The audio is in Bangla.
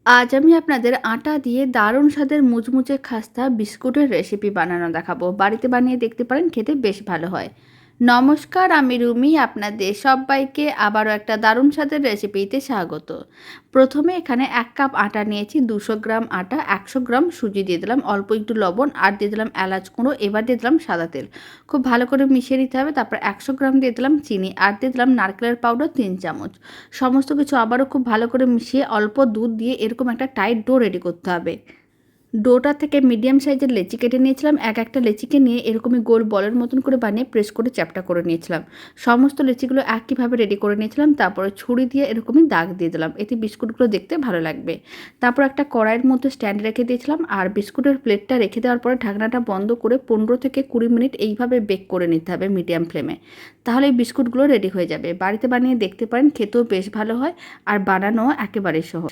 আজ আমি আপনাদের আটা দিয়ে দারুণ স্বাদের মুচমুচে খাস্তা বিস্কুটের রেসিপি বানানো দেখাবো। বাড়িতে বানিয়ে দেখতে পারেন, খেতে বেশ ভালো হয়। নমস্কার, আমি রুমি। আপনাদের সবাইকে আবারও একটা দারুণ স্বাদের রেসিপিতে স্বাগত। প্রথমে এখানে 1 কাপ আটা নিয়েছি, 200 গ্রাম আটা, 100 গ্রাম সুজি দিয়ে দিলাম, অল্প একটু লবণ আর দিয়ে দিলাম এলাচ গুঁড়ো। এবার দিয়ে দিলাম সাদা তেল। খুব ভালো করে মিশিয়ে নিতে হবে। তারপর 100 গ্রাম দিয়ে দিলাম চিনি আর দিয়ে দিলাম নারকেলের পাউডার 3 চামচ। সমস্ত কিছু আবারও খুব ভালো করে মিশিয়ে অল্প দুধ দিয়ে এরকম একটা টাইট ডো রেডি করতে হবে। ডোটা থেকে মিডিয়াম সাইজের লেচি কেটে নিয়েছিলাম। একটা লেচিকে নিয়ে এরকমই গোল বলের মতন করে বানিয়ে প্রেস করে চ্যাপ্টা করে নিয়েছিলাম। সমস্ত লেচিগুলো একইভাবে রেডি করে নিয়েছিলাম। তারপরে ছুরি দিয়ে এরকমই দাগ দিয়ে দিলাম, এতে বিস্কুটগুলো দেখতে ভালো লাগবে। তারপর একটা কড়াইয়ের মধ্যে স্ট্যান্ড রেখে দিয়েছিলাম আর বিস্কুটের প্লেটটা রেখে দেওয়ার পরে ঢাকনাটা বন্ধ করে 15 থেকে 20 মিনিট এইভাবে বেক করে নিতে হবে মিডিয়াম ফ্লেমে। তাহলে এই বিস্কুটগুলো রেডি হয়ে যাবে। বাড়িতে বানিয়ে দেখতে পারেন, খেতেও বেশ ভালো হয় আর বানানো একেবারেই সহজ।